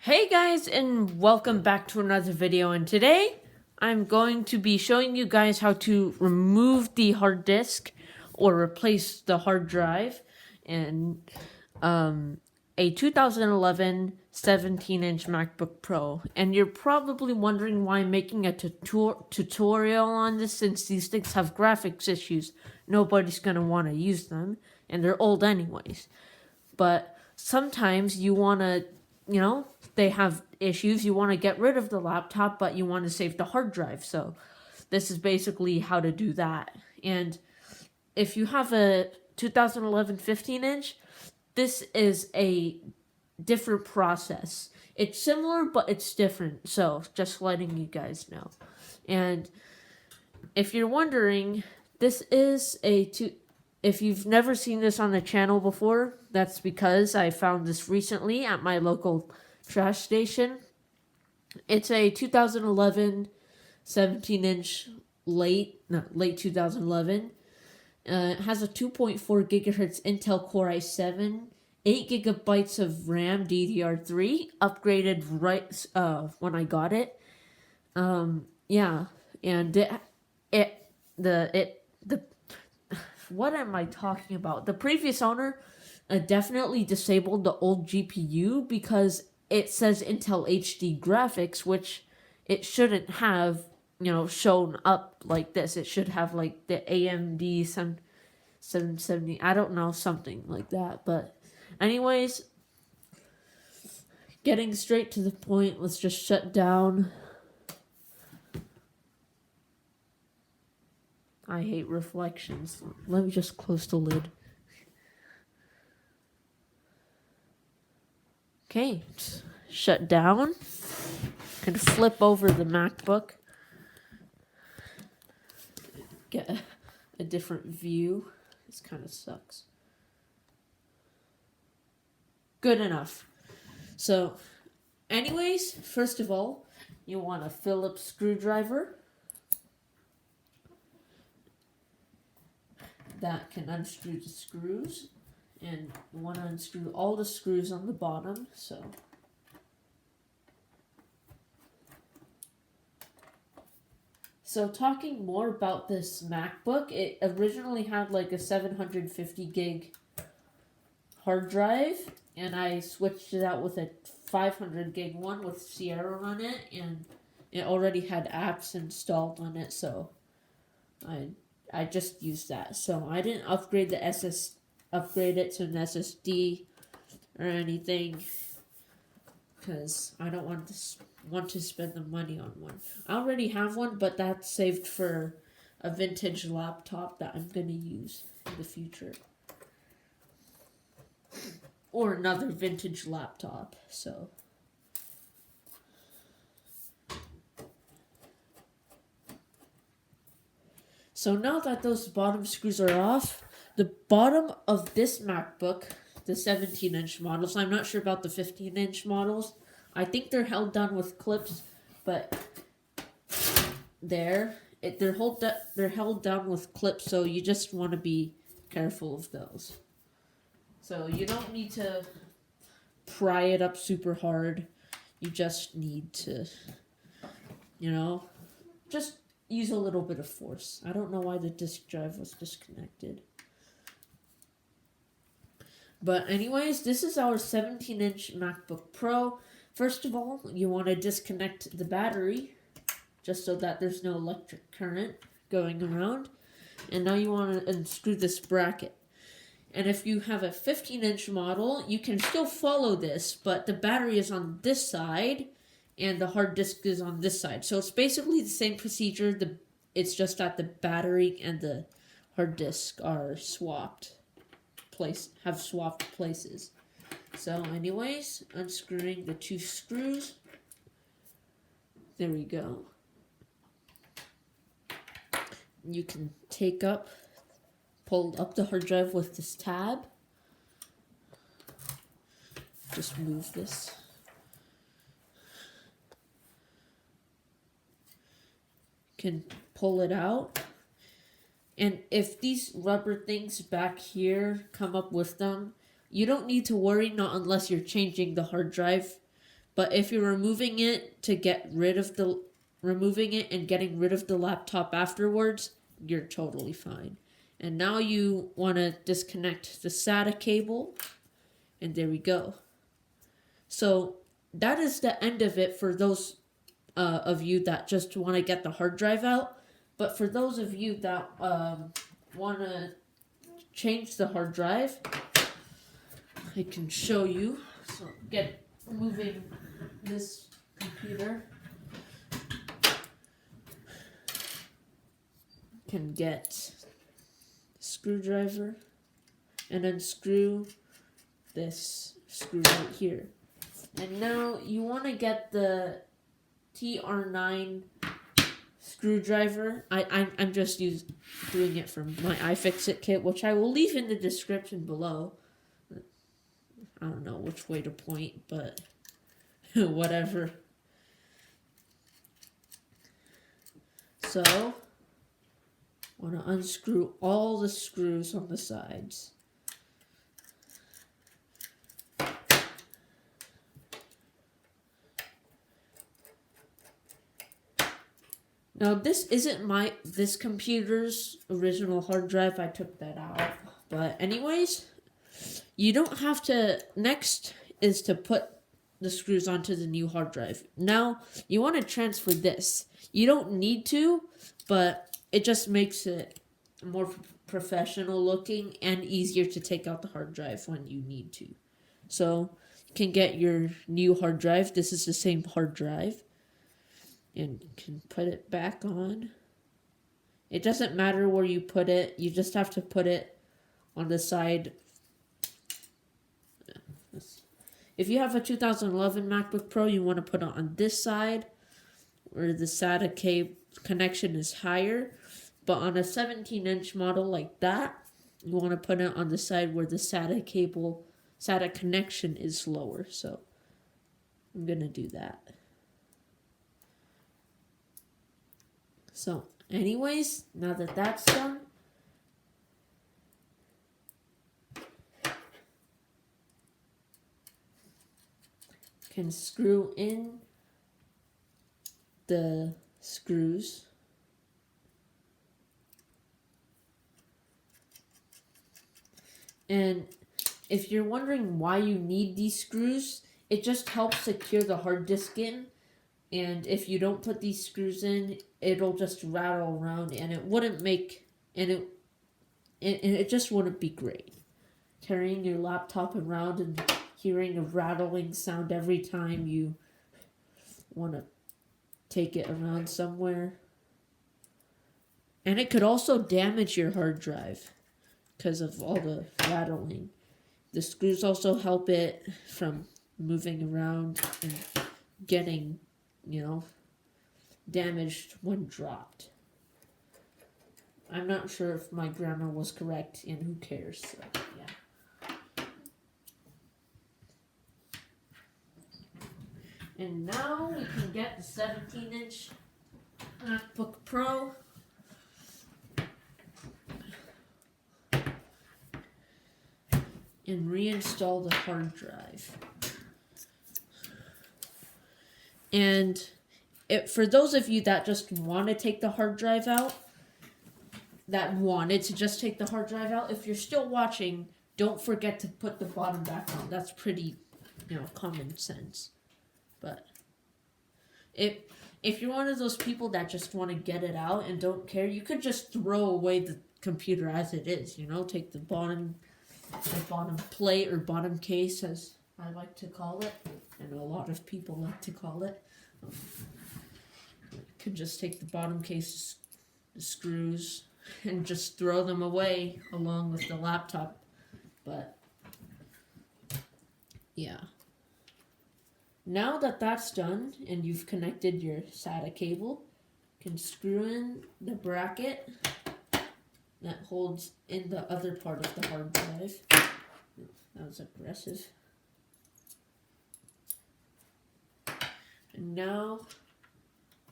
Hey guys, and welcome back to another video, and today I'm going to be showing you guys how to remove the hard disk or replace the hard drive in a 2011 17-inch MacBook Pro. And you're probably wondering why I'm making a tutorial on this, since these things have graphics issues. Nobody's going to want to use them, and they're old anyways. But sometimes you want to, they have issues. You want to get rid of the laptop, but you want to save the hard drive. So this is basically how to do that. And if you have a 2011 15-inch, this is a different process. It's similar, but it's different. So just letting you guys know. And if you're wondering, this is if you've never seen this on the channel before, that's because I found this recently at my local trash station. It's a 2011 17-inch late 2011. It has a 2.4 gigahertz Intel Core i7, 8 gigabytes of RAM DDR3, upgraded right when I got it. Yeah, and what am I talking about? The previous owner definitely disabled the old GPU because it says Intel HD graphics, which it shouldn't have, shown up like this. It should have like the AMD 770, I don't know, something like that. But anyways, getting straight to the point, let's just shut down. I hate reflections. Let me just close the lid. Okay, shut down. Can flip over the MacBook. Get a different view. This kind of sucks. Good enough. So, anyways, first of all, you want a Phillips screwdriver that can unscrew the screws, and you want to unscrew all the screws on the bottom. So talking more about this MacBook, it originally had like a 750 gig hard drive, and I switched it out with a 500 gig one with Sierra on it, and it already had apps installed on it, so I just used that. So I didn't upgrade it to an SSD or anything, because I don't want to spend the money on one. I already have one, but that's saved for a vintage laptop that I'm going to use in the future. Or another vintage laptop, So now that those bottom screws are off, the bottom of this MacBook, the 17-inch models, I'm not sure about the 15-inch models. I think they're held down with clips, but they're held down with clips, so you just want to be careful of those. So you don't need to pry it up super hard. You just need to, just use a little bit of force. I don't know why the disk drive was disconnected. But anyways, this is our 17-inch MacBook Pro. First of all, you want to disconnect the battery, just so that there's no electric current going around. And now you want to unscrew this bracket. And if you have a 15-inch model, you can still follow this, but the battery is on this side, and the hard disk is on this side. So it's basically the same procedure. It's just that the battery and the hard disk are swapped places. So anyways, unscrewing the two screws. There we go. You can pull up the hard drive with this tab. Just move this. Can pull it out. And if these rubber things back here come up with them, you don't need to worry, not unless you're changing the hard drive, But if you're removing it and getting rid of the laptop afterwards, you're totally fine. And now you want to disconnect the SATA cable, and there we go. So that is the end of it for those of you that just want to get the hard drive out. But for those of you that want to change the hard drive, I can show you. So moving this computer. Can get a screwdriver and unscrew this screw right here. And now you want to get the TR9 screwdriver. I'm just doing it from my iFixit kit, which I will leave in the description below. I don't know which way to point, but whatever. So, want to unscrew all the screws on the sides. Now this isn't this computer's original hard drive. I took that out. But anyways, you don't have to. Next is to put the screws onto the new hard drive. Now you want to transfer this. You don't need to, but it just makes it more professional looking and easier to take out the hard drive when you need to. So you can get your new hard drive. This is the same hard drive. And you can put it back on. It doesn't matter where you put it. You just have to put it on the side. If you have a 2011 MacBook Pro, you want to put it on this side where the SATA cable connection is higher. But on a 17-inch model like that, you want to put it on the side where the SATA connection is lower. So I'm going to do that. So anyways, now that that's done, can screw in the screws. And if you're wondering why you need these screws, it just helps secure the hard disk in. And if you don't put these screws in, it'll just rattle around, and it wouldn't make, and it just wouldn't be great. Carrying your laptop around and hearing a rattling sound every time you want to take it around somewhere. And it could also damage your hard drive because of all the rattling. The screws also help it from moving around and getting, damaged when dropped. I'm not sure if my grammar was correct, and who cares, so yeah. And now we can get the 17-inch MacBook Pro. And reinstall the hard drive. And for those of you that just want to take the hard drive out, if you're still watching, don't forget to put the bottom back on. That's pretty, common sense. But if you're one of those people that just want to get it out and don't care, you could just throw away the computer as it is, take the bottom plate or bottom case, as I like to call it, and a lot of people like to call it. You could just take the bottom case, the screws, and just throw them away along with the laptop. But yeah. Now that that's done and you've connected your SATA cable, you can screw in the bracket that holds in the other part of the hard drive. That was aggressive. And now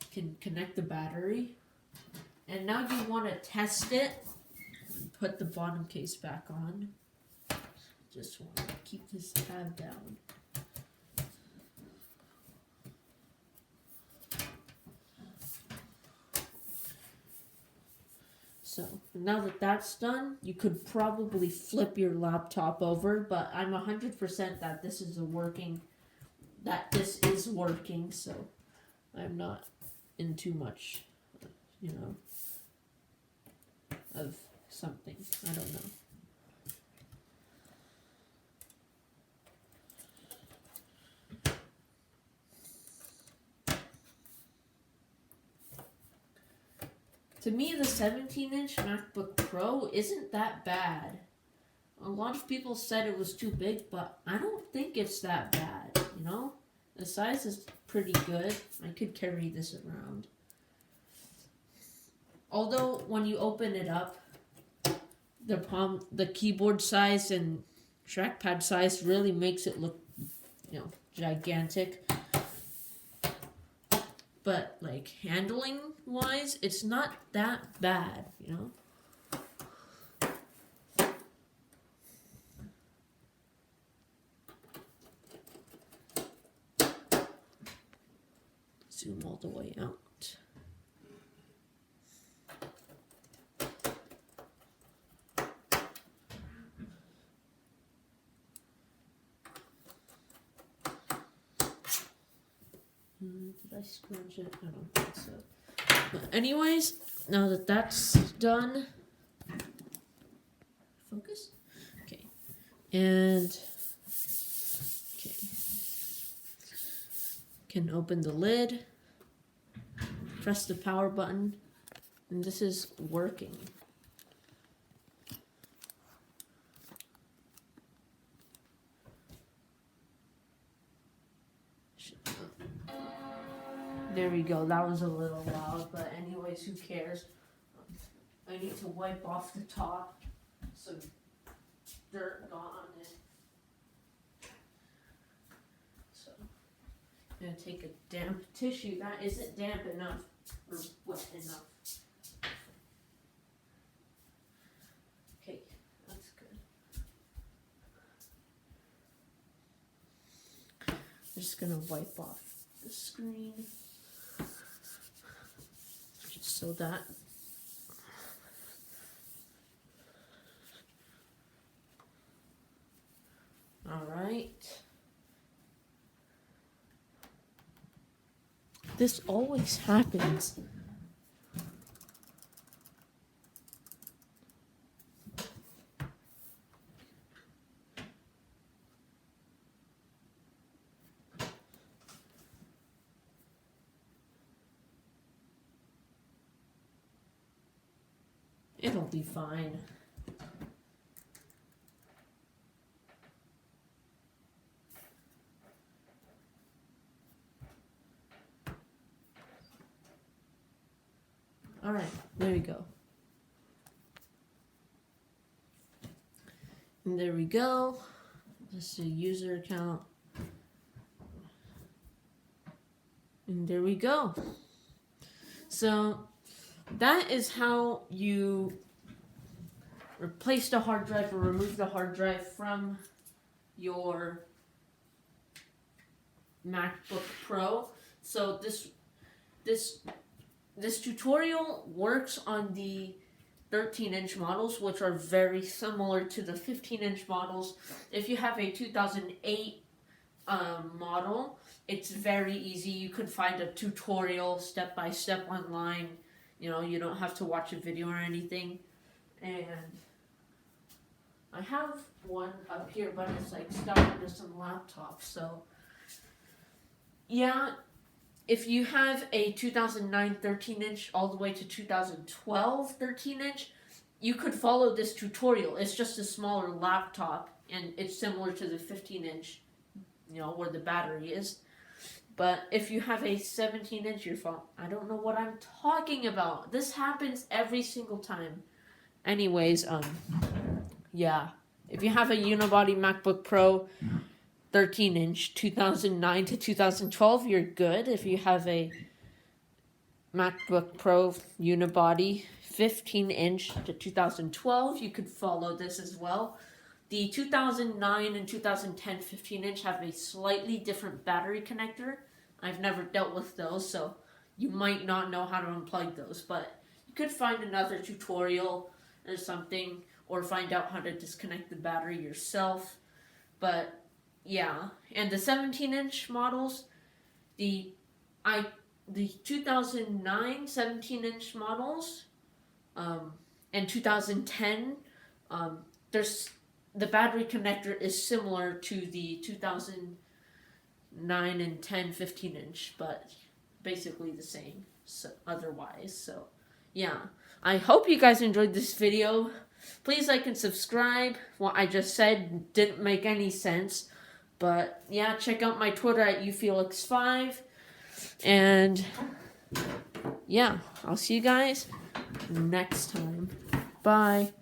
you can connect the battery. And now you want to test it. Put the bottom case back on. Just want to keep this tab down. So now that that's done, you could probably flip your laptop over, but I'm 100% that this is working, so I'm not in too much, you know, of something. I don't know. To me, the 17-inch MacBook Pro isn't that bad. A lot of people said it was too big, but I don't think it's that bad, you know? The size is pretty good. I could carry this around. Although, when you open it up, the keyboard size and trackpad size really makes it look, you know, gigantic. But, like, handling-wise, it's not that bad, you know? Zoom all the way out. Did I scrunch it? I don't think so. But anyways, now that that's done, focus. Okay, and okay, can open the lid. Press the power button, and this is working. There we go. That was a little loud, but anyways, who cares? I need to wipe off the top, some dirt got on it. So I'm gonna take a damp tissue that isn't damp enough or wet enough. Okay, that's good. I'm just gonna wipe off the screen. So that all right. This always happens. It'll be fine. All right, there we go. And there we go. Let's do user account. And there we go. So that is how you replace the hard drive or remove the hard drive from your MacBook Pro. So this tutorial works on the 13-inch models, which are very similar to the 15-inch models. If you have a 2008 model, it's very easy. You could find a tutorial step-by-step online. You know, you don't have to watch a video or anything. And I have one up here, but it's like stuck into some laptops. So, yeah, if you have a 2009 13-inch all the way to 2012 13-inch, you could follow this tutorial. It's just a smaller laptop, and it's similar to the 15-inch, you know, where the battery is. But if you have a 17-inch, your phone, I don't know what I'm talking about. This happens every single time. Anyways, yeah. If you have a unibody MacBook Pro 13-inch 2009 to 2012, you're good. If you have a MacBook Pro unibody 15-inch to 2012, you could follow this as well. The 2009 and 2010 15-inch have a slightly different battery connector. I've never dealt with those, so you might not know how to unplug those, but could find another tutorial or something, or find out how to disconnect the battery yourself. But yeah, and the 17-inch models, the 2009 17-inch models, and 2010, there's the battery connector is similar to the 2009 and 10 15-inch, but basically the same. So otherwise, so yeah. I hope you guys enjoyed this video. Please like and subscribe. What I just said didn't make any sense. But yeah, check out my Twitter at ufelix5. And yeah, I'll see you guys next time. Bye.